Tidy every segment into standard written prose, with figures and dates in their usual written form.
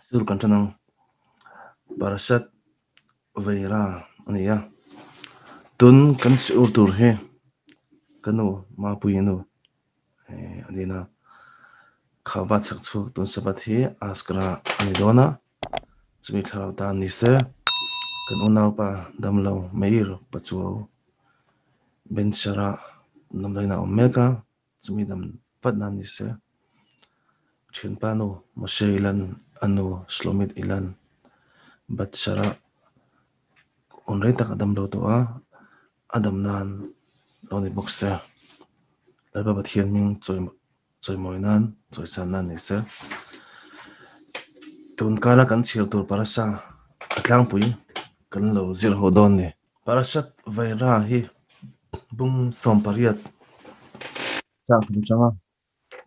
Sur kan tanang parasat veira ania tun kan sur tur he kanu ma puinu adina khawa chak chu tun sabat hi askra ani dona chumi tharaw ta ni se kan unaw pa damlo meir pachuaw benchara namlaina omeka chumi dam patna ni se thinpanu moseilan anu slomit ilan batchara onrei tak adam lo to a adam nan loni boksa alba bathian ming choi moinan choi sanan ni se tun kala kan chhir tur parasa atlang pui kan lo zir ho don ni parasat vaira hi bung som pariat chang khum changa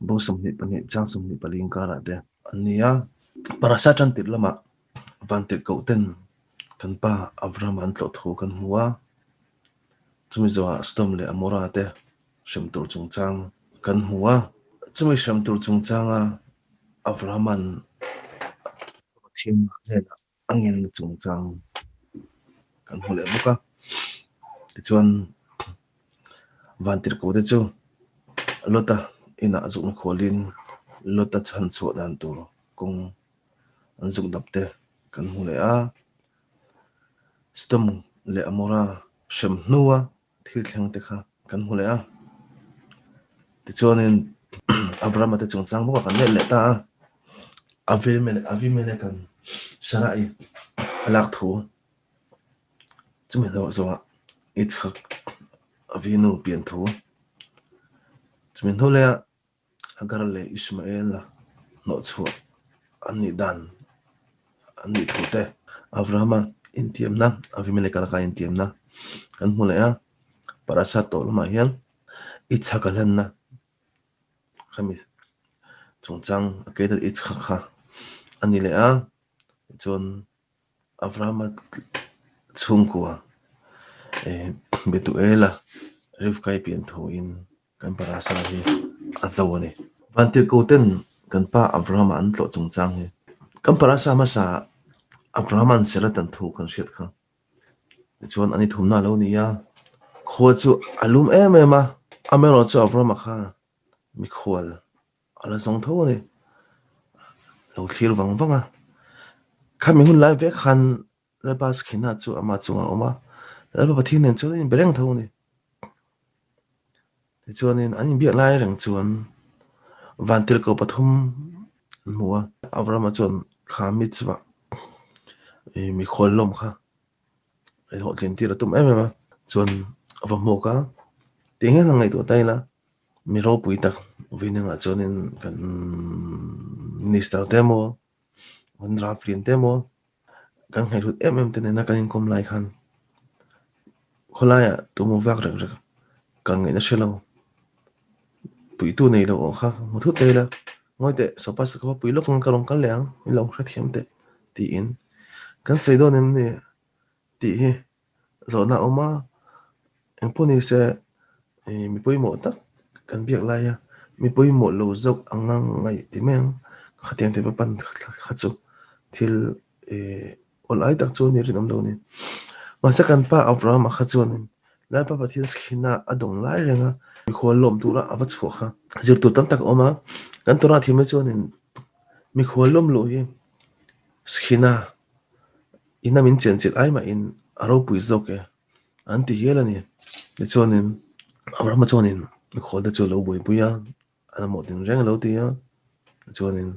bung som ni pani chang som ni paling kara de ania parasat an tit lama vantit koten kan pa avram an tlo thu kan huwa chumi zawa stom le amora te shem tur chung chang kan huwa chumi shem tur chung changa avraman thiên nên angin chung chang kan hule buka ti chuan vantir ko de chu lota ina azuk kholin lota chan chu dan tur kung anzuk dapte kan hule a stom le amora shem nuwa thil thleng te kha kan hule a ti chuan in abraham te chung chang buka kan le ta avi mele kan sharai alak thu chumi lo zo ichak avinu pian thu chumi hole agar le ismael no chu ani dan ani thute avrahama intiam na avimelek ka intiam na kan hule a parasa tol ma hian ichakalan na khamis chungchang ke da ichakha ani le a chon avrahama chungkua betuela rifkai pian thu in kan parasa hi azawani vantir koten kan pa avraham an tlo chungchang hi kan parasa ma sa avraham an seratan thu kan shet kha chuan ani thumna lo ni ya kho chu alum ema amero chu avraham kha mi khwal ala song tho ni lo thil wang wanga khami hun lai ve khan la bas khina chu ama chunga oma la ba thin nen chu in bereng tho ni chuan in ani biak lai rang chuan vantil ko pathum muwa avraham chuan kha mi chwa mi khol lom kha ho tlin tira tum ema chuan ava moka tinga langai to taila mi ro pui tak vinanga chuan in kan minister demo on raflin demo kan ngai rut te na kan kom lai khan kholaya tumu vak rek rek kan ngai na shelo pui tu nei lo kha muthu teila ngoi te sopas ko pui lo kan karong kan leang mi lo kha thiam te ti in kan seido nem ne ti hi zo na oma en puni se mi pui mo tak kan biak lai ya mi pui mo lo zok angang ngai ti meng khatian te pan khachu thil ol ai tak chu ni rinam lo ni ma sakan pa avraham khachu ni lai pa pathil khina adong lai renga mi khol lom tura awa chu kha zir tu tam tak oma kan tora thime chu ni mi khol lom lo hi khina ina min chen chil ai ma in aro pui zoke anti helani ni chonin avraham chonin mi khol da chu lo boi puya ana mo din reng lo ti ya chonin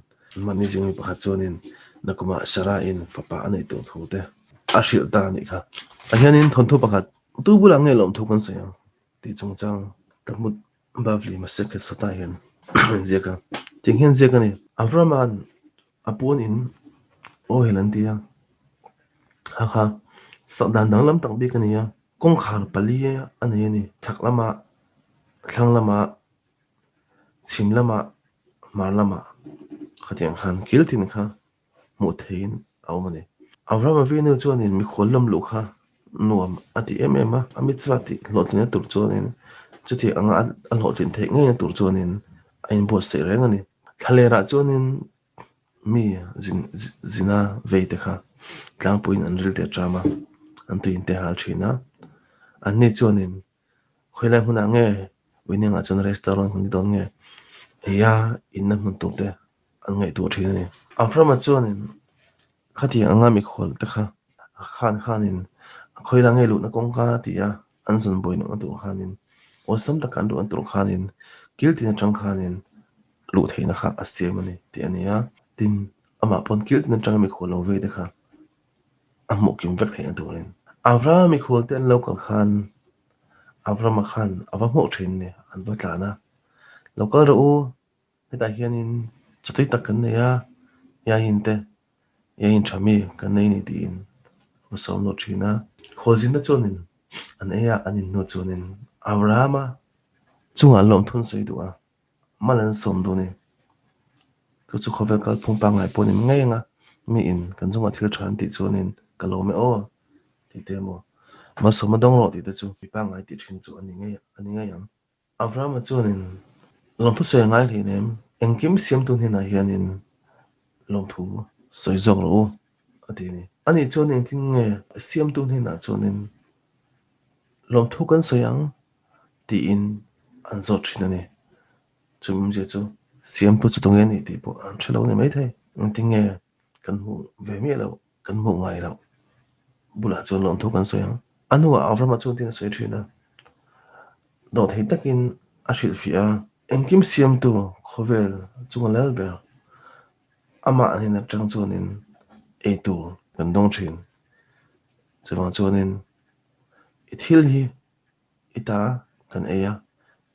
mani jing mi pakhat chonin nakuma shara in fapa anei to thote ashil ta ni kha ahianin thon thu pakhat tu bulang nge lom thu kan se ti chungchang tamut bavli masek sota hian zeka ting hian zeka ni avraham an apun in o helantia ha sadan dang lam tang bi kania kong khar paliye ani ni thaklama thanglama chimlama marlama khatiang khan kiltin kha mu thein awmani avraham avinu chuanin mi khollam lu kha nuam ati emema amit chwati lotlina tur chuanin chuti anga an hotlin the nge tur chuanin ain bo se rengani thalera chuanin mi zina vei te kha tlang puin an ril te drama an tuin te hal thina an ni chuanin khoilai huna nge winning a chon restaurant hun don nge ya inna mun tu te an ngai tu thina ni aframa chuanin khati anga mi khol te kha khanin khoila nge lu na kong ka ti ya an zon boin no tu khanin osam ta kan du an tu khanin kilti na chang khanin lu theina kha asiamani ti ania tin ama pon kilti na chang mi khol lo ve te kha amu kim vek theina turin avra mi khol ten local khan avra ma khan ava mo thin ne an batlana local ro heta hianin chutai takan ne ya hinte ya in thami kan nei ni tin musom no thina khojin na chonin an eya anin no chonin avrahama chunga lom thun sei duwa malan som do ni tu chu khovel kal phung pa ngai ponin ngai nga mi in kan chunga thil than ti chonin kalome o ti te mo ma som dong ro ti te chu pi pa ngai ti thin chu ani ngai yang avrahama chonin lom thu se ngai hi nem engkim siam tu ni na hianin lom thu soi zok ro ati ni ani chonin tin nge siam tu ni na chonin lom thu kan soyang ti in an zo thina ni chum je chu siam pu chu tong ni ti po an thelo ni mai thai an ting nge kan hu ve mi lo kan mu ngai lo bula chu lom thu kan soyang anu avra chu tin soi thina do thei takin a shil fia engkim siam tu khovel chunga lal be ama ani na chang chunin e tu kan dong thin chawang chunin i thil hi ita kan eya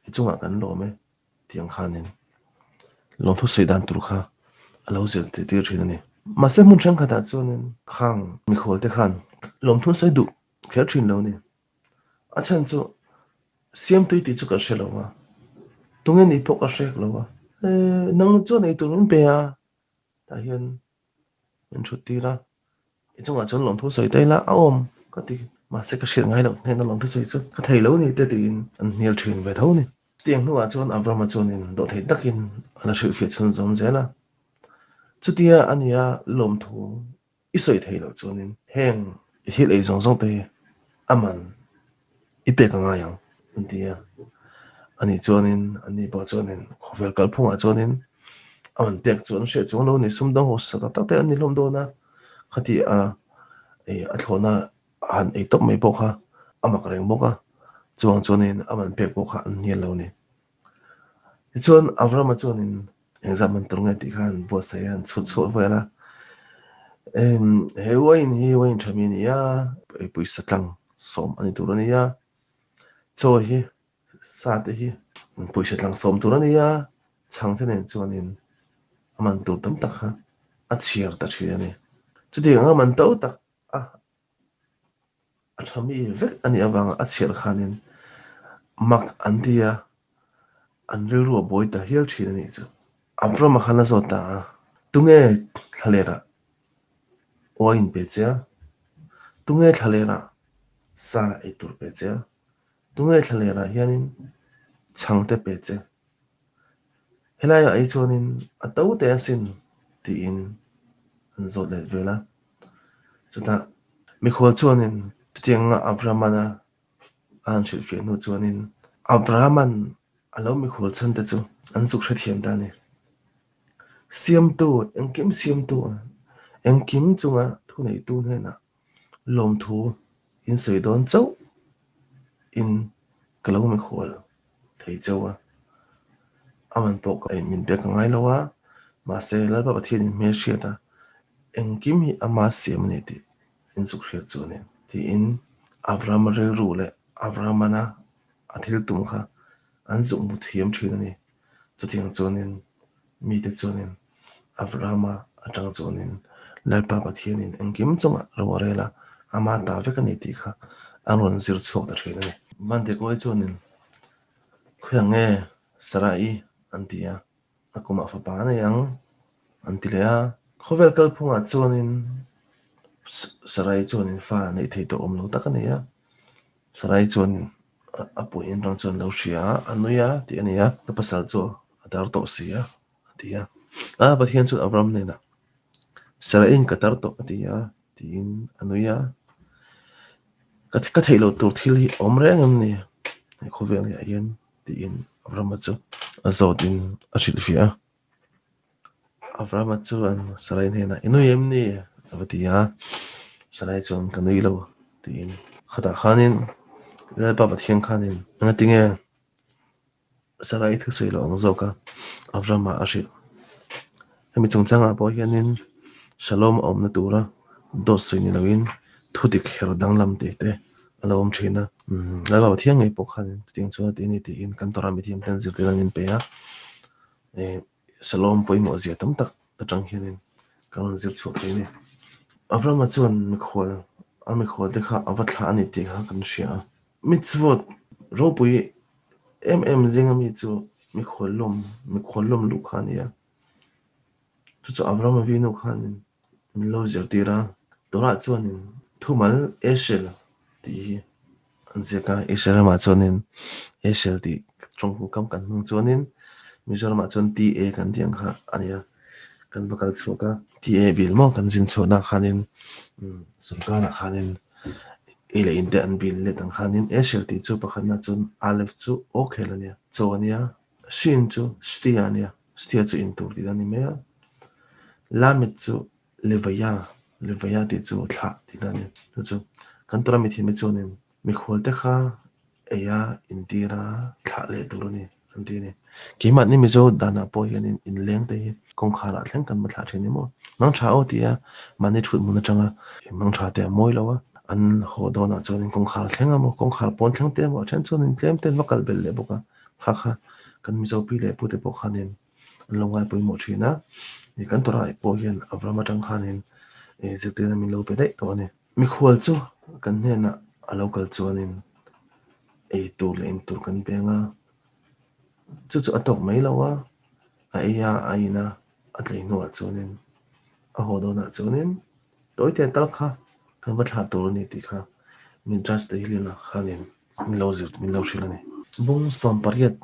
i chunga kan lo me tiang khanin long thu seidan tur kha alo zel te tir thina ni ma se mun chang khata chunin khang mi khol te khan long thu sei du kher thin lo ni a chan chu siam tui ti chu ka shelo wa tungen ni pok a shek lo wa nang chu nei turun pe a ta hian min thu tira i chunga chon long thu sei te la a om ka ti ma se ka shil ngai lo ne na long thu sei chu ka thei lo ni te tin an nial thin ve tho ni tiang nuwa chuan avram chuanin do thei takin ana hrilh fia chun zom zela chutia ania lom thu isoi thei lo chuanin heng hil ei zong zong te aman ipe ka nga yang tia ani chuanin ani ba chuanin khovel kal phunga chuanin aman pek chuan hre chung lo ni sum dang ho sa ta te ani lom do na khati a thlona han ei top mai bokha amak reng boka chuang chuanin aman pek bokha an nial lo ni chuan avram chuanin exam tur nge ti khan bo sayan chu vela he wain thami ni ya pui satlang som ani tur ani ya cho hi sa te hi pui satlang som tur ani ya chang the nen chuanin aman tur tam tak kha a chiar ta thi ani chuti anga man to tak a thami vek ani awang a chiar khanin mak antia an ru boi ta hial thina ni chu avram khana zota tunge thalera oin pecha tunge thalera sa e tur pecha tunge thalera hianin changte pecha helaya ai chonin atau te asin ti in an zo le vela chuta mi khol chonin tianga avramana an shil fe no chonin abraman alo mi khol chan te chu an zuk thra thiam ta ni siam tu engkim siam tu engkim chunga thu nei tu ne na lom thu in soi don chau in kalo mi khol thei chawa aman pok ai min pe ka ngai lawa ma se la ba pathian in me hriata engkim hi ama siam ne ti in zuk hria chu ne ti in avram re ru le avramana athil tum kha an zuk mu thiam thina ni chutiang chonin mi te chonin avrama atang chonin lalpa pathian in engkim chunga rawrela ama ta vekani ti kha anron zir chok da thina ni mande ko chonin khyange sarai antia akuma fa pa na yang antilea khovel kal phunga chonin sarai chonin fa nei thei to om lo takania sarai chonin apu in rang chon lo hria anuya ti ania ka pasal cho adar to sia atia pathian chu avram ne na Sarain katar to atia tin anuya ka thei lo tur thil hi omre ngam ni khovel ya yen tin avramachu azodin ashilfia avramachu an sarain hena inuyem ni avatia sarai chon kanui lo tin khata khanin le pa pathian khanin ngatinge sarai thu sei lo angzoka avrama ashil hemi chungchanga po hianin shalom om na tura dos ni lawin thudik her danglam te te alawm thina la ba thiang ngai po khan ting chu ti ni ti in kan tora mi thiam tan zir te min pe ya e shalom poimo zia tam tak ta tang hianin kan zir chu te ni avrama chuan mi khol te kha awathla ani ti kha kan sia mitzvot ropui zinga mi chu mi kholom lu khania chu avrama vinu khanin mi lo zir tira tora chuanin thumal eshel ti anzeka eshel ma chuanin eshel ti trong kam kan hung chuanin mizoram chon ti e kan tiang kha ania kan bakal chuka ti e bil mo kan jin chona khanin surkana khanin ile inte an bil le tang khanin eshel ti chu pakhatna chun alef chu okhelania chonia shin chu stiania stia chu in tur ti ani me lamet chu levaya ti chu thla ti ani chu kan tora mi thi mi chunin mi khol te kha eya indira thla le turani antini kemat ni mi zo dana po hianin in leng te kong khara thleng kan ma thla theni mo mang tha o tia mani thut mun atanga mang tha te moi lawa an ho do na chunin kong khar thlenga mo kong khar pon thleng te mo chen chunin tlem ten lokal bel le boka kha kan mi zo pi le pu te po khanin an longai pui mo thina ni kan tora po hian avrama tang khanin e zirtina min lo pe dai to ni mi khwal chu kan hne na a local chuanin ei tur le in tur kan benga chu atok mai lawa a eya aina atlei no chuanin a hodo na chuanin toite tal kha kan va thla tur ni ti kha min trust te hilina khanin min lo shilani bung som pariat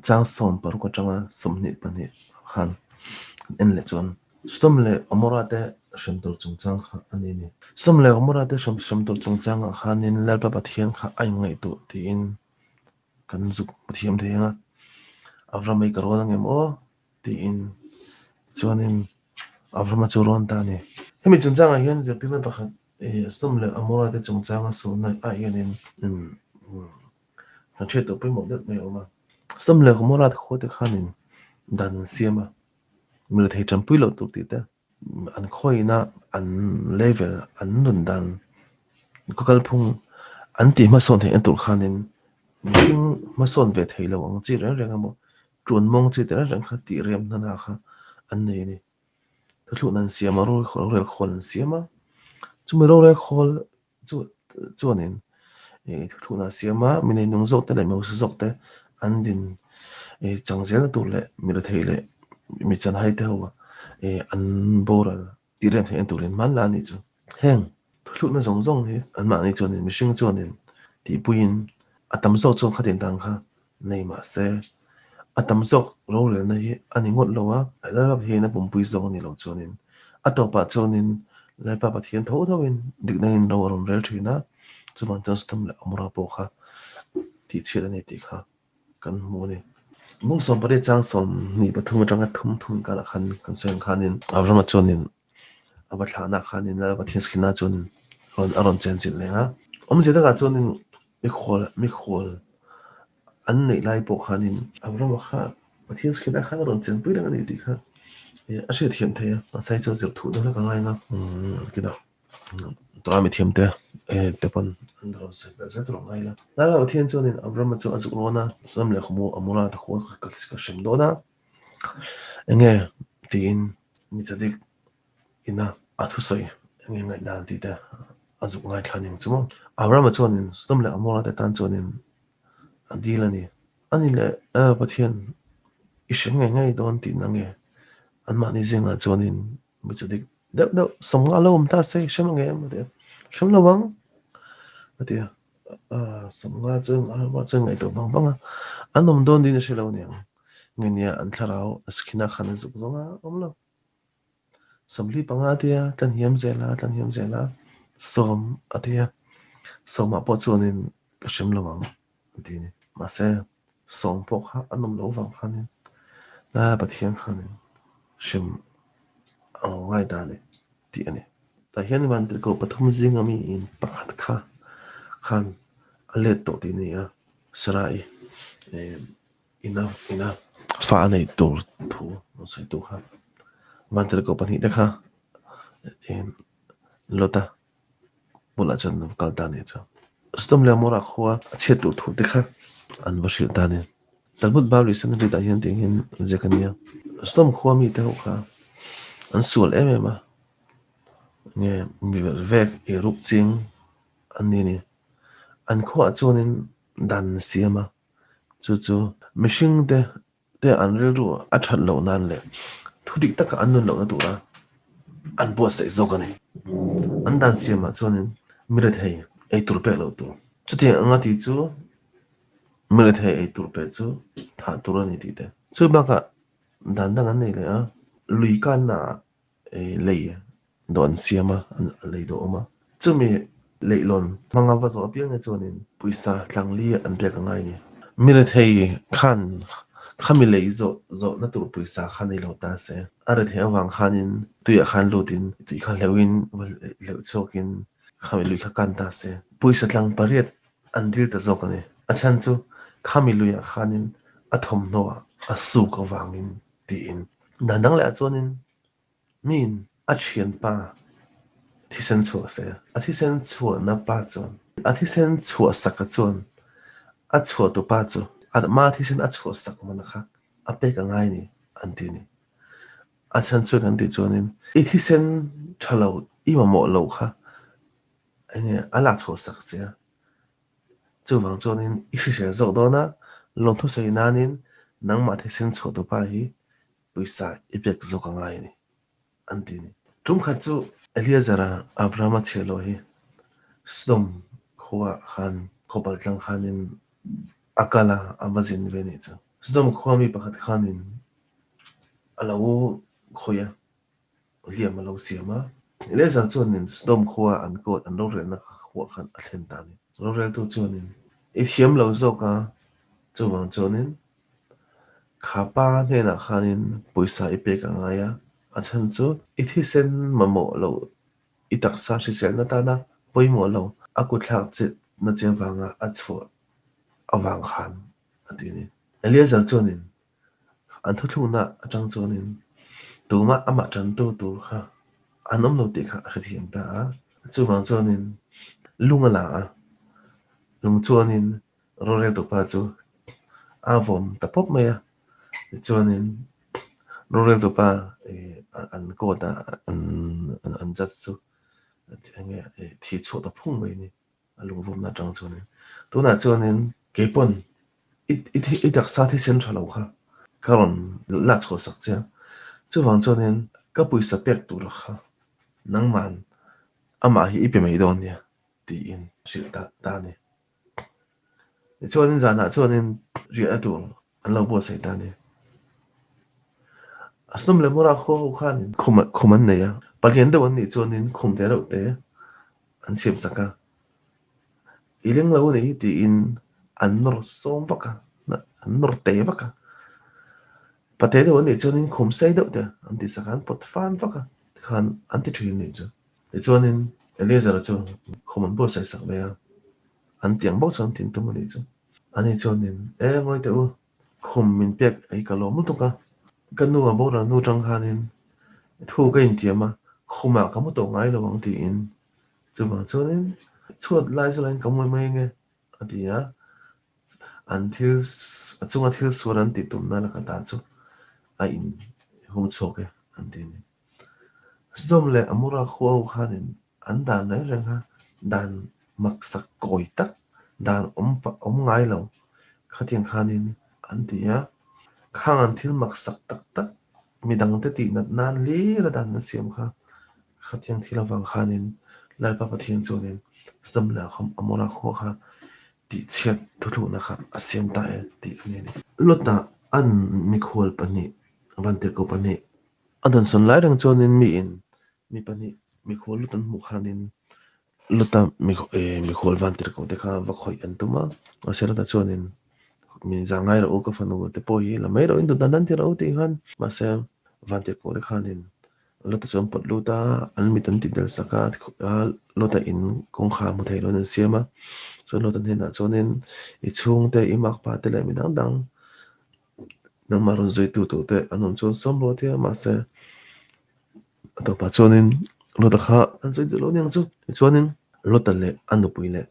chang som par ko changa somni pani khan en le chuan stom le amorate shamtur chungchang kha ani ni stom le amorate shamtur chungchang khanin lalpa pathian kha ai ngai tu ti in kan zuk pathiam theinga avramai karona ngem o ti in chuanin avrama churon ta ni hemi chungchang a hian zirtina pakhat stom le amorate chungchang a so na a hianin kan che to pe mo det mai oma stom le amorate khote khanin dan siama mil thei champui lo tu ti ta an khoina an level an nun dan ko kalphung an ti ma son the en tur khanin ming ma son ve thei lo ang chi reng reng amo tron mong chi tera reng kha ti rem na na kha an nei ni thlu nan siama ro khol siama chu me ro khol chuanin e thlu na siama mine nung zok te le mo zok te an din e changzel tu le mi le thei le mi chan hai te ho an boral ti rem thei en turin man la ni chu heng thlu na zong zong hi an ma ni chuanin mi hring chuanin ti puin atam zo chon khatin dang kha nei ma se atam zo ro le na hi ani ngot lowa la la hi na pum pui zong ni lo chuanin atopa chuanin la pa pathian tho thawin dik na in ro ron rel thina chuman justum le amra po kha ti chhel ani ti kha kan mu ni mung som pare chang som ni pathum atanga thum kala khan kan sen khanin avrama chuanin aba thana khanin la pathian skina chun aron chen chil le ha omje da chuanin mi khol an nei lai po khanin avrama kha pathian skina khan aron chen pui rang ani ti kha a hriat thiam theia a sai chu zir thu do la ka ngai nga kida to ami thiam te te pon andro se da za tro ngai la la pathian chuanin avrama chu azuk rona sam le khmu amura ta kho ka shem do na enge tin mi chadik ina athu soi enge ngai dan ti ta azuk ngai thaning chumo avrama chuanin sam le amura ta tan chuanin adilani ani le pathian isheng ngai don ti nange an mani zinga chuanin mi chadik deuh somnga lo ta se shem nge ma de shem lo wang ati somnga chung ma chung ngai to wang wanga anom don din she lo ne ngenia an tharau skina khan zuk zonga omlo samli panga tia tan hiam zela som atia som a po chuanin ka hrim lawang tini ma se som pok ha anum lo wang khanin la pathian khanin hrim ngai ta ni ti ani ta hian man tir ko pathum zing ami in pakhat kha khan alet to ti ni a sarai ina fa nei tur thu no sai tu kha man tir ko pani ta kha lota bula chan kal ta ni cha stom le mora khwa che tu thu te kha an vashil ta ni talmud bawli san ri da hian ting hin zekania stom khwa mi te ho kha an sual em nge mi vek e rup ching an ni an khwa chuanin dan siama chu mishing te an ril ru a that lo nan le thudik tak an nun lo na tura an bo sai zo ka ni an dan siama chuanin mirat hei ei tur pe lo tu chuti anga ti chu mirat hei ei tur pe chu tha tur ani ti te chu ba ka dan dang an nei le a lui kan na lei don siama an lei do ma chumi leilon manga va zo piang e chuanin puisa tlangli an pek angai ni mirat hei khan khami lei zo na tur puisa khan ei lo ta se ara the awang khanin tuya khan lutin tui khan lewin leu chokin khami lui kha kan ta se puisa tlang pariat an dil ta zo ka ni achan chu khami luya khanin athom nowa asu ka wangin ti in dandang le chuanin min a thian pa thisen chua se a thisen chua na pa chuan a thisen chua saka chuan a chua tu pa chu a ma thisen a chua sak mana kha a pe ka ngai ni an ti ni a chan chu kan ti chuanin I thisen thalo I ma mo lo kha enge ala chua sak chia chu wang chuanin I hri se zo do na long thu sei nanin nang ma thisen chua tu pa hi puisa I pek zo ka ngai ni an ti ni tum kha chu Eliazara Avrama chelo hi sdom khwa khan khopal tlang khanin akala amazin veni cha sdom khwa mi pakhat khanin alo khoya liam alo siama Eliazar chuanin sdom khwa an kot an lo rel na khwa khan a thlen ta ni lo rel tu chuanin I thiam lo zoka chuwang chuanin khapa ne na khanin puisa I pek angaya a chan chu I thisen mamo lo I taksa hrisel na ta na poimo lo aku thlak chit na chewanga a chua awang khan atini Eliazar chuanin an thu thung na atang chuanin tuma ama chan tu ha anom lo ti kha hriam ta a chuwang chuanin lungala a lung chuanin rorel to pa chu avom tapop maya chuanin rorel to pa an ko ta an jat chu enge thi chu ta phung mai ni alung vom na tang chuanin tuna chuanin kepon I dak sa thi sen thalo kha karon la chho sak cha chuwang chuanin ka puisa pek tur kha nangman ama hi ipe mai don nia ti in shil ta ni chuanin zana chuanin ri atu an lo bo sai ta ni asnum le mora kho khanin khuman ne ya palhen da wan ni chuanin khum te ro te an siam saka ileng lo ni ti in an nor som baka an nor te baka pate da wan ni chuanin khum sai do te an ti sakan pot fan baka khan an ti thin ni chu ti chuanin Eliazar chu khuman bo sai sak me an tiang bo chan tin tu mani chu ani chuanin ngoi te u khum min pek ai ka lo mu tu ka kanu a bo ra nu tang khanin thu ka in tiama khuma ka mu to ngai lo wang ti in chuwang chuanin chuat lai chu lain ka moi mai nge atia until chunga thil suran ti tum na la ka ta chu a in hung choke an ti ni sdom le amura khuwa khanin an dan lai reng ha dan maksak koi tak dan om ngai lo khatin khanin an tia khang an thil maksak tak midang te ti nat nan li la dan na siam kha khatin thil awang khanin lai pa pathian chuanin sdom le kham amura khuwa kha ti chiat thu na kha asiam ta ti ani ni lota an mi khol pani vantir ko pani adon son lai rang chonin mi pani mi khol lutan mu khanin luta mi khol van tir ko te kha va khoi an tuma asera ta chonin mi zangai ro ka fanu te po hi la mai ro in dan dan ti ro ti khan ma se van tir ko te khanin luta chom pot luta an mi tan ti del saka luta in kong kha mu thai lo na siama so luta ne na chonin I chung te I mak pa te le mi dang dang nang marun zui tu tu te anon chon som lo te ma se to pa chonin luta kha an zui lo nyang chu chonin luta le anu pui le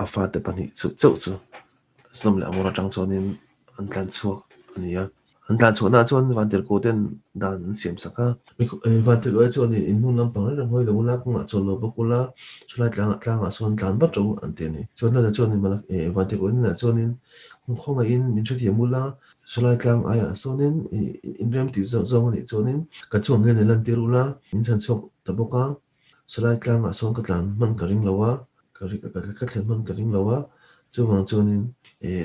afa te pani chu chau chu snom le amora tang chonin an tlan chu ania an tlan chu na chon van tel ko ten dan siam saka mi van tel lo chon in nun lam pang le hoi lo la ku nga chon lo bokula chulai tlang a son tlan ba chu an te ni chon lo chon ni mala van tel ko ni na chonin khonga in min thati mula chulai tlang aya sonin in rem ti zo zo ni chonin ka chon nge ne lan tirula min chan chok taboka chulai tlang a son ka tlan man ka ring lawa ka thlen man ka ring lawa chuwang chonin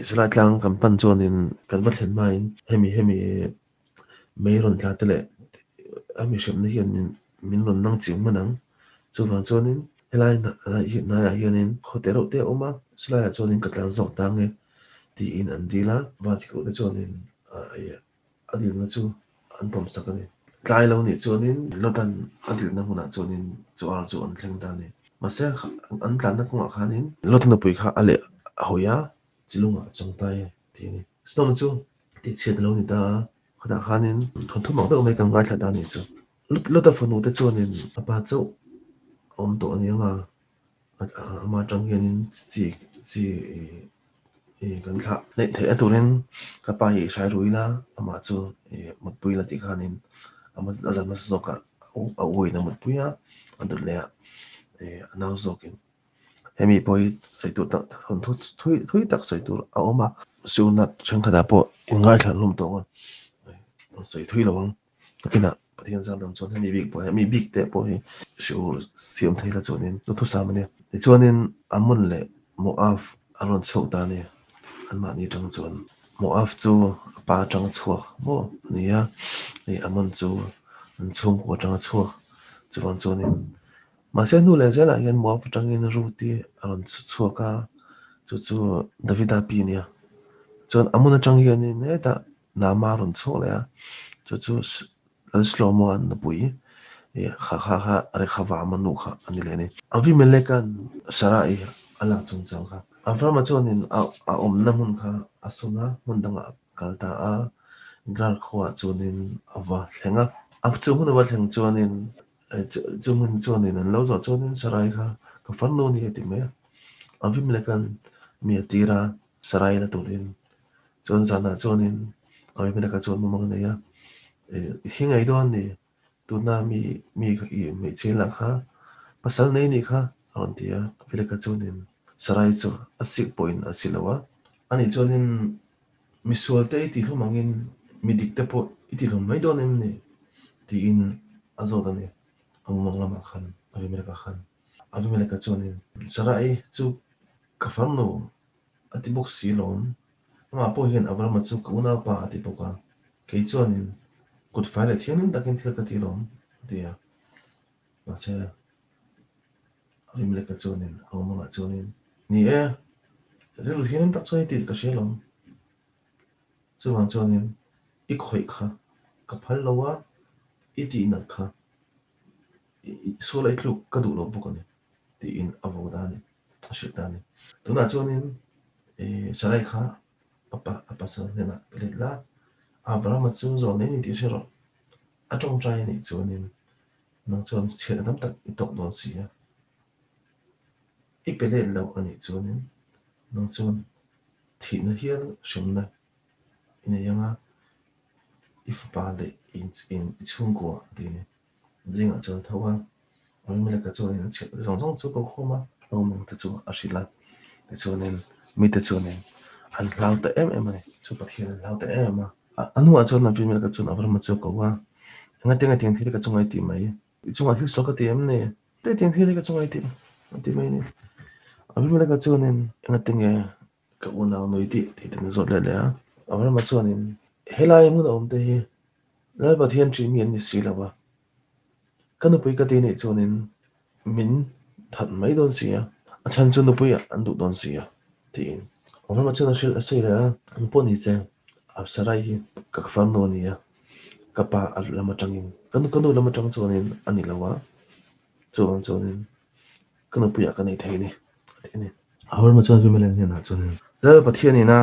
sala tlang kan pan chonin kan va thlen mai hemi meiron tla tele ami shem na hian min lon nang ching manang chuwang chonin helai na ya hianin khotero te oma sala ya chonin ka tlang zok tange ti in an dila va ti ko te chonin adil na chu an pom sakani tlai lo ni chonin lotan adil na huna chonin chuar chu an thleng ta ni mase an tlan na kunga khanin lotan na pui kha ale hoya chilunga changtai ti ni stom chu ti chet lo ni ta khada khanin thon thom ma do me kan ga thla da ni chu lota fonu te chonin apa chu om to ni nga ama tang hianin chi kan kha nei the aturin ka pa hi sai ruina ama chu mut pui la ti khanin ama azan ma soka a oi na mut puya andur le anau zokin hemi poi sai tu ta thon thui tak sai tu a oma su na chang khada po ingai thlan lum to ngon sai thui lawang kina pathian sang dam chon hemi big po hemi big te po hi su siam thaila chonin tu thu samane chonin amun le mo af aron chok ta ne an ma ni tang chon mo af chu pa tang chuak mo nia ni amun chu an chung ko tang chuak chuan chonin ma se nu le zela hian mo af tang in ruti aron chuaka chu davida pi nia chon amun tang hian ni ne ta na ma ron chok le chu an slow mo an pui kha are khawa manu kha ani le ni avi melekan sarai ala chung chang kha aframa chonin a om namun kha asuna mundanga kalta a gral khwa chonin awa thlenga ab chumun awa thleng chonin chumun chonin an lo zo chonin sarai kha ka fanno ni ti me avi melekan mi atira sarai la turin chon sana chonin avi meleka chon mamang ne ya hingai don ni tuna mi chela kha pasal nei ni kha aron tia vileka chonin sarai chu asik point asilawa ani chonin misual te ti humangin midik te po iti lom mai don em ni ti in azodani among lama khan avi meleka khan avi meleka chonin sarai chu kafarno ati bok silom ma po hian avrama chu kuna pa ati poka ke chonin good file thianin takin thil ka tilom dia ma se avi meleka chonin among chonin ni ril thianin tak choi ti ka shelom chuwang chonin I khoi kha ka phal lawa iti na kha so lai kluk ka du lo bukani ti in avodani ashitani tuna chonin sarai kha apa sa nena pelela avrama chu zo ne ni ti shero atong trai ni chonin nang chon chhe dam tak I tok don si ya I pele lo ani chonin nang chon thi na hial shomna ina yanga if pa le in chung ko dini zinga chon thawa awi mele ka chonin che zong zong chu ko khoma awmang te chu ashila te chonin mi te chonin an hlau te em ani chu pathian an hlau te em anu a chon na vi mele ka chon avrama chu ko wa nga tenga ting thil ka chungai ti mai chunga hil sloka ti em ne te ting thil ka chungai ti mai ni avi mele ka chonin nga tenga ka una noi ti ten zo le le avrama chonin helai mun om te hi lai pathian tri mian ni si lawa kan pui ka ti ni chuanin min that mai don sia a chan chu nu pui an du don sia tin ova ma chana shil asira an poni che absarai hi ka fan no nia kapa al lama tangin kan lama tang chuanin ani lawa chuanin kan pui ka nei thei ni ni awal ma chan vi melen hi na chuanin lai pathian ni na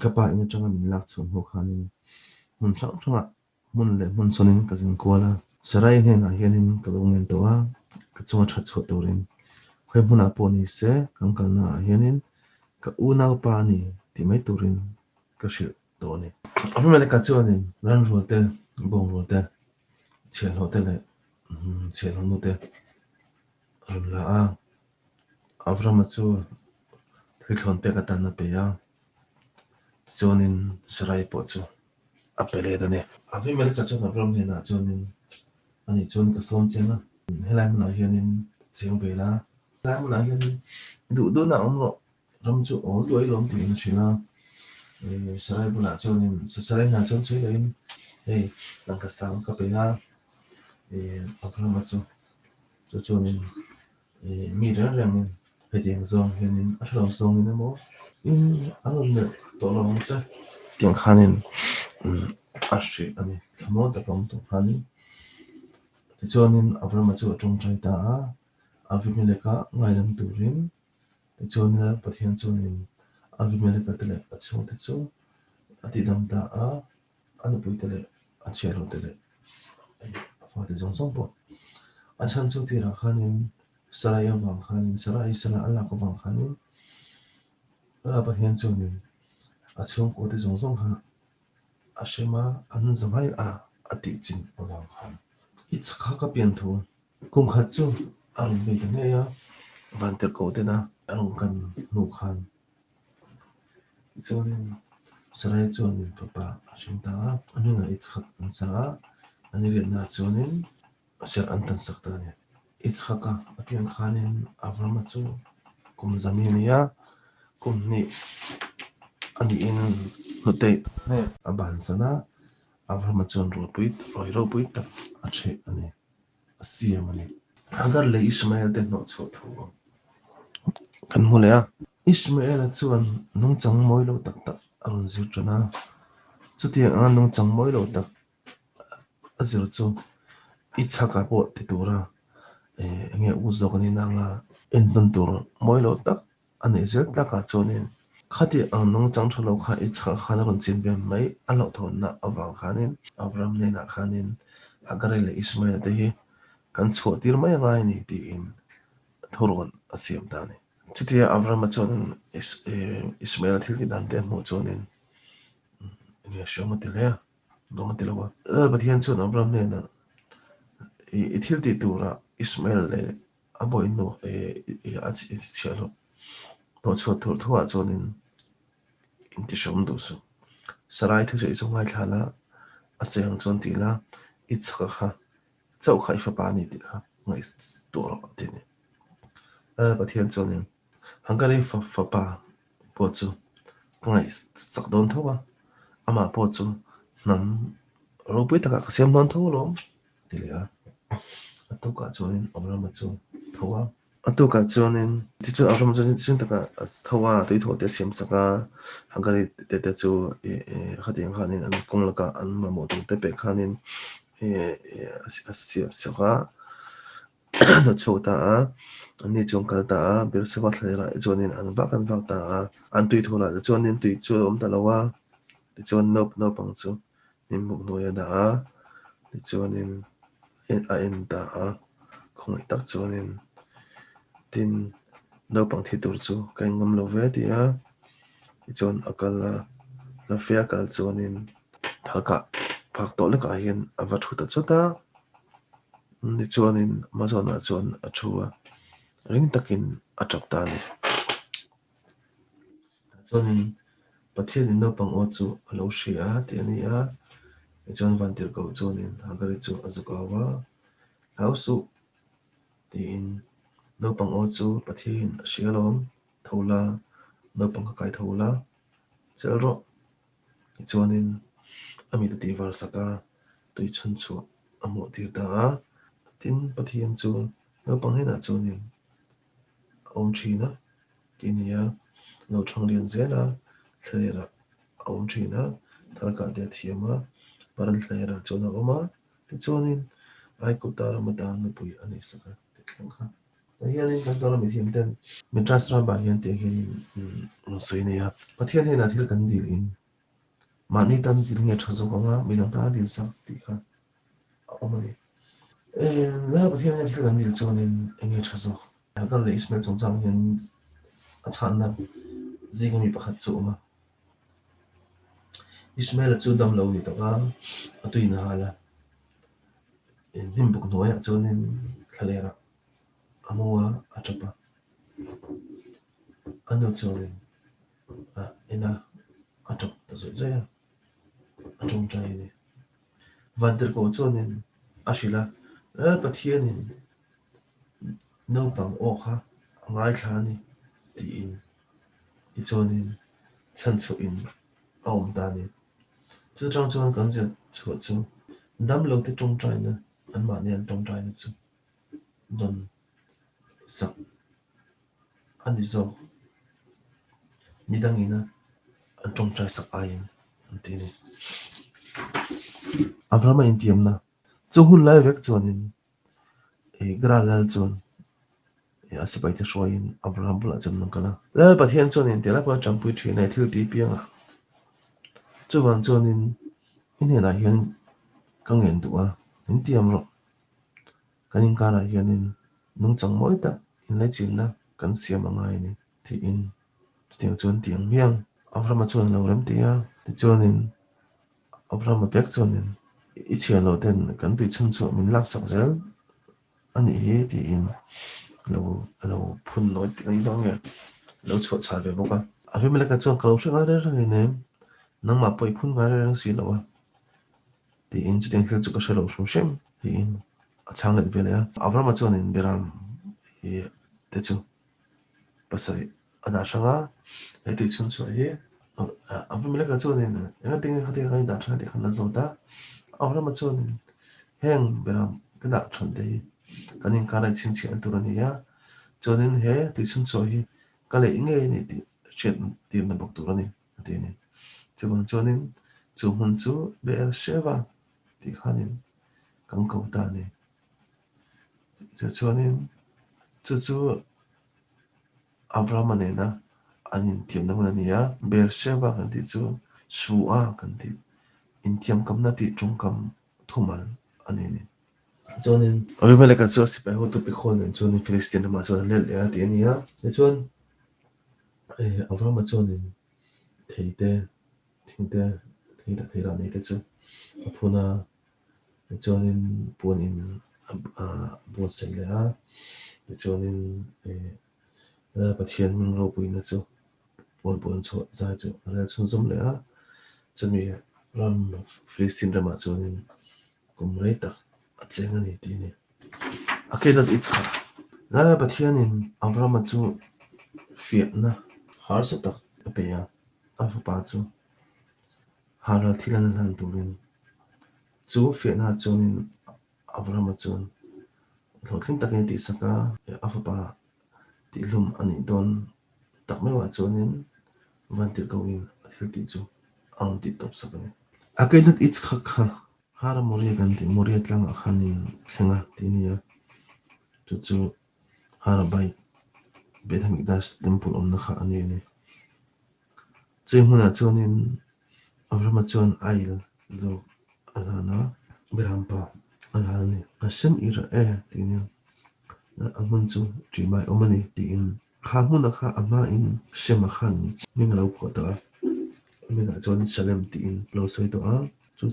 kapa ina changa min lak chun ho khanin mun sang sanga mun le mun sonin ka jin kwala sarai ne na hianin ka lungen towa ka chunga that chho turin khoi huna poni se kan kal na hianin ka una pa ni ti mai turin ka shil to ni afu mele ka chuanin ran rote bong rote chel hote le chel honu te ram la a avra ma chu thil thon pe ka tan na pe ya chuanin sarai po chu apele da ne afu mele ka chuan avram ne na chuanin ani chuan ka som chena helai na hianin cheng vela lai na hianin du du na om ro ram chu ol doi lom ti na china sarai bula chuanin sarai na chuan chui lein ei lang ka sam ka pe ha avram ma chu chuanin mi ra ram hediang zong hianin a thlo zong in mo in angon le to long cha tiang khanin a shi ani thamo ta kom to khanin chuanin avram ma chu atong chai ta avimeleka ngai lam turin chuan pathian chuanin avimeleka tele achung te chu ati dam ta an pui tele a chero tele fa te jong song po a chan chu ti ra khanin sarai wang khanin sarai sala ala ko wang khanin a pathian chuanin achung ko te jong song kha a shema an zamai ati chin wang khan ich kha ka pian thu kum kha chu ang ve ta nge ya van ter ko te na ang kan nu khan chuanin sarai chuanin papa hring ta anu na ich kha an sa ani le na chuanin ser an tan sak ta ne ich kha ka apian khanin avram chu kum zami ni ya kum ni ani in hote ne aban sana avram chuan ro puit ro puit ta a che ani asiam ani agar le ismail te no chu thu kan hmu le a ismail chuan nung chang moi lo tak tak arun zir tana chuti an nung chang moi lo tak azir chu ichaka po ti tura nge uzok ni na nga enton tur moi lo tak ani zel taka chuanin khati ang nung chang thalo kha ichaka khan ron chin be mai alo thon na awang khanin avram ne na khanin agar le ismail te hi kan chho tir mai ngai ni ti in thoron asiam ta ni chutia avram chuanin ismail thil ti dan te mo chuanin nge shoma te le no ma te lo pathian chuan avram ne na i thil ti tura ismail le abo in no a chi chelo to chu tur thua chuanin in ti shom du su sarai thu sei chung ai thala aseng chuan ti la i chaka kha chau khai fa pa ni ti kha ngai to ro ti ni pathian chuanin hangari fa pa po chu ngai sak don thawa ama po chu nam ro pui taka ka sem don thaw lo ti le a atuka chuanin avram chu thawa atuka chuanin ti chu avram chu taka thawa tui tho te sem saka hangari te chu khading khanin an konglaka an ma mo te pe khanin asia saka no chota ani chung kal ta bir se wa thlera chuanin an ba kan ta an tui thola chuanin tui chu om ta lawa ti chuan no pang chu nim mu no ya da ti chuanin en ta khong tak chuanin tin no pang thi tur chu kai ngam lo ve ti ti chuan akal la fia kal chuanin thaka phak to le ka hian ava thu ta chuta ni chuanin ma zona chuan a thuwa ring takin a chok ta ni chuanin pathian in no pang o chu a lo hria ti ani chuan van tir ko chuanin hangari chu azukawa hausu tin no pang o chu pathian a hrialom thola no pang ka kai thola chelro chuanin ami ti var saka tui chun chu amo tir ta tin pathian chu no pang hena chunin om thina tinia no thang lian zela thlera om thina thalka de thiama paran thlera chona oma ti chunin ai ku ta ramadan na pui ani saka ti thangkha hianin kan tora mi thiam ten mitras ra ba hian te hian soinia pathian hena thil kan dil in mani tan dil nge thazo nga minang ta dil sak ti kha omani la pathian hena thil kan dil chunin enge thazo kan le ismail chongchang hian a chan na zingami pakhat chu ma ismail chu dam lo ni to ka atui na hala nim buk noya chunin thalera amuwa atapa anu chunin ina atap ta zoi zoi atung trai ni vantir ko chunin ashila pathianin no pang okha ngai thani ti in i chunin chan chu in aum ta ni chu chang chuan kan zia chu chu dam lo te tung trai na an ma ne an tung trai na chu don sak ani zo midang ina an tung trai sak ain an ti ni avrama in tiam na chu hun lai vek chuanin gra lal chuan asipai te shwain avraham bula chan nang kala la pathian chuanin tela pa champui thina thil ti pianga chuwan chuanin inhena hian kangen duwa in tiam ro kanin kara hianin nung chang moi ta in lai chin na kan siam angai ni ti in tiang chuan tiang miang avraham chuan lo rem tia ti chuanin avraham vek chuanin i chialo ten kan tui chun chu min lak sak zel ani hi ti in lo phun noi ti ngai dong ya lo chho cha ve boka a me la ka chuan kalo hring a re rang ne nang ma poi phun nga re rang si lo wa ti in chu ten thil chu ka shelo shum shem ti in a chang le ve le avraham chuan in beram hi te chu pasai ada shanga ai ti chun chu hi avraham la ka chuan in ena ting khati ngai da thang ti khan na zo ta avraham chuan in heng beram ka da than te kanin kara chin chi an turani ya chuanin he ti chun chu hi ka le nge ni ti chet ti na bok turani ati ni chuanin chu hun chu bel sheva ti khanin kan ko ta ni chuanin chu avraham ne na anin tiam na man ya bel sheva kan ti chu su'a kan ti in tiam kam na ti chung kam thumal ani ni chuanin abimeleka chu sipai ho tu pi khol nen chuanin Filistin ma chuan lel ya ti ania chuan avraham chuanin theite thingte theira nei te chu aphuna chuanin puanin buan sei le a chuanin pathian min ro puina chu puan chu za chu ala chun zum le a chumi ram Filistin rama chuanin kumrei tak a cheng ani ti ni akedat ichha la pathianin avraham chu fiatna har sa tak apeya afa chu haral thilan han turin chu fiatna chuanin avraham chuan thotling takin ti saka afa ti lum ani don tak mewa chuanin vantir kawin athil ti chu ang ti top sakani akedat ichha kha har moria kan ti moria tlang akhanin thlenga ti nia chu har bai Bethmigdash temple omna kha ani ni chemuna chuanin avraham chuan ail zo alana berampa alani kasem ira ti nia na amun chu trimai omani ti in kha huna kha ama in shema khan ming lo ko ta mina chuan salem ti in lo soi to a chu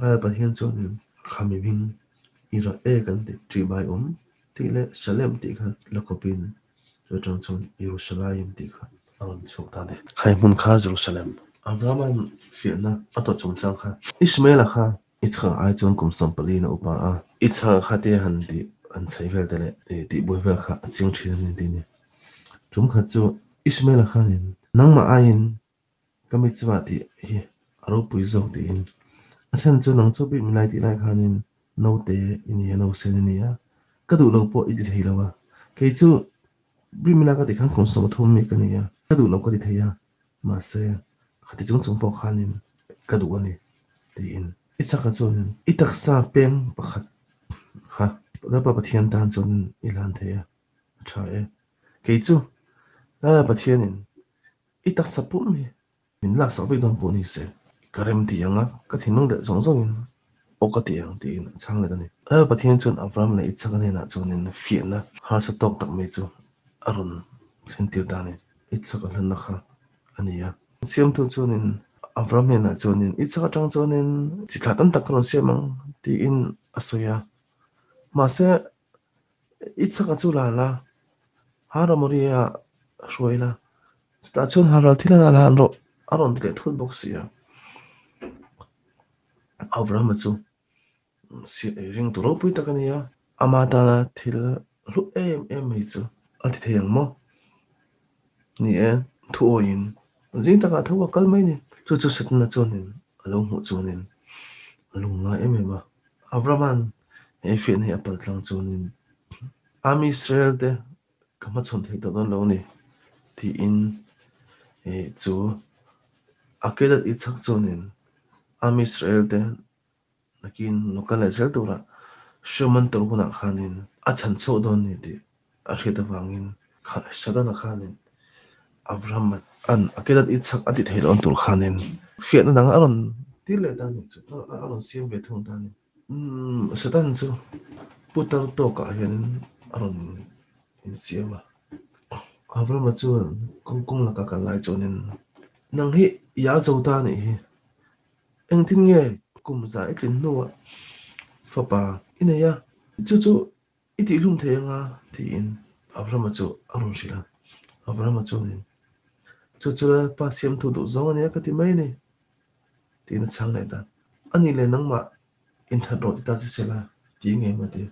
pathian chuanin khami bin ira kan ti trimai ti le salem ti kha lokopin chuan Jerusalem ti kha aron chuk ta de khai mun kha Jerusalem avraham fiatna ato chungchang kha ismail kha ichha ai chuan kum sampali na upa a ichha khate han ti an chai vel tele ti boi vel kha ching thil ni ti ni chum kha chu ismail khanin nangma ain kami chwa ti hi aro pui zo ti in asan chu nang chu bi milai ti lai khanin no te ini no sen ni ya ka du lo po i ti thei lawa ke chu bi mila ka ti khan khom so thum mi ka ni ya ka du lo ka ti thei ya ma se khati chung chung po khanin ka du ani ti in icha ka chunin itak sa peng pakhat ha da pa pathian tan chunin ilan theya tha e ke chu da pathianin itak sa pu mi min lak sa ve don pu ni se karem ti anga ka thinung de zong zong in o ka ti ang ti in chang le dani pathian chun avram le icha ka ne na chunin fiat na har sa tok tak me chu arun sentir dani icha ka lan na kha ania siam tu chunin avram he na chunin icha ka tang chunin chi thla tam tak ron siamang ti in asoya ma se icha ka chu la la hara moria shwaila sta chun haral thila la ro aron de thul box ya avram chu si ring tu ro pui takania amata na thil lu em hi chu ati theyang mo ni e thu oin zin taka thawa kal mai ni chu chu sit na chunin alo mu chunin lunga em avraman e fi ni apal tlang chunin ami israel de kama chon thei don lo ni ti in e chu akedat ichak chunin ami israel de nakin lokal ajal tura shuman tur huna khanin a chan chu don ni ti a heta wangin kha sadana khanin avram an akedat ichak ati thei on tur khanin fiat na dang aron tile dani chu aron siam ve thung dani satan chu putar to ka hian aron in siama avram chu kong kong la ka lai chonin nang hi ya zo ta ni hi eng tin nge kum za itlin nuwa fapa ina ya chu chu iti lum the nga ti in avram chu aron shila avram chu ni chu chu pa siam thu du zong ani ka ti mai ni ti na chang lai da ani le nang ma in tha ro ti ta chi sela ti nge ma ti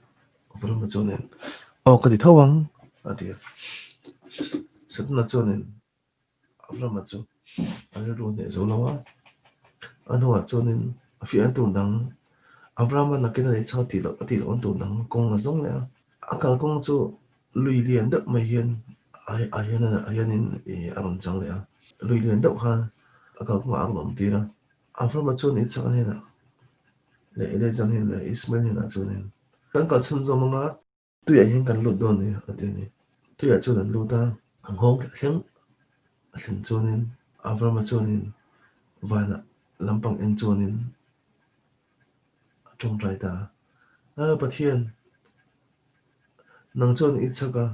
avram chu ni o ka ti thawang ati sat na chu ni avram chu ani ru ne zo lawa anwa chu ni fi an tu dang avram na ke na cha ti lo on tu dang kong na zong le akal kong chu lui lian da mai hian ayan in aron chang le lui lian da kha akal kong aron tira avram chu ni cha ne na le jang hin le ismail ni na chu ni kan ka chun zo manga tu ya hin kan lu do ni ati ni tu ya chu dan lu ta ang hong thleng thlin chu ni avram chu ni vana lampang en chu ni trong rai ta pathian nang chon ichaka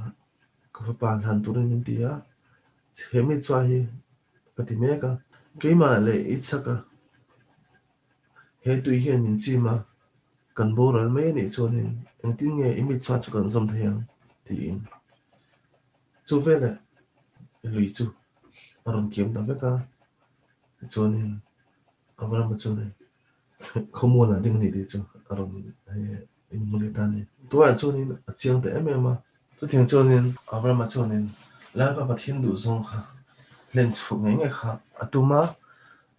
ka fa pan han turin min tia hemi chwahi patimeka keima le ichaka he tu hian min chima kan boral me ni chonin engtin nge imi chwa chakan zom thayang ti in chu vele lui chu aron kiem da veka chonin avram chonin khomona ding ni ri chu aron in muli tani tuwa chonin achiang te emema tu thing chonin avram chonin la pa pathin du zong kha len chu nge kha atuma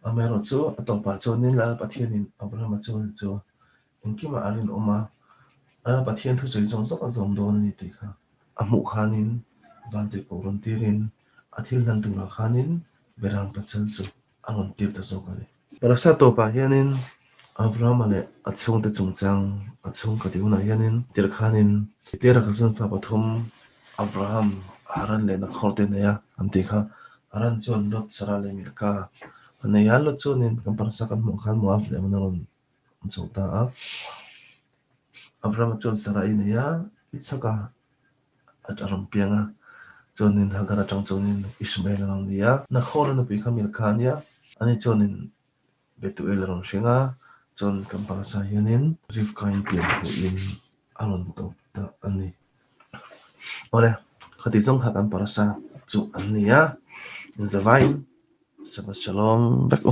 amero chu atopa chonin la pathianin avram chonin chu engkima arin oma pathian thu zoi zong zong zom don ni ti kha amu khanin van te ko ron tirin athil nan tu na khanin berang pachal chu angon tir ta zo kani parasa to pa hianin avram ale achung te chungchang achung ka diuna hianin tir khanin tera ka sun fa pathum abraham haran le na khorte na ya amti kha haran chon lot sara le mir ka ane ya lot chonin kan parasa kan mo khan mo af le manon chota a avram chon sara ina ya ichaka ataram pianga chonin hagara chang chonin ismail rang dia na khor na pi khamil khania ani chonin betuel rang shinga chon kampang sa hianin rifka in pian thu in aron to ta ani ole khati jong kha kan parasa chu ania in zawain shabbat shalom bek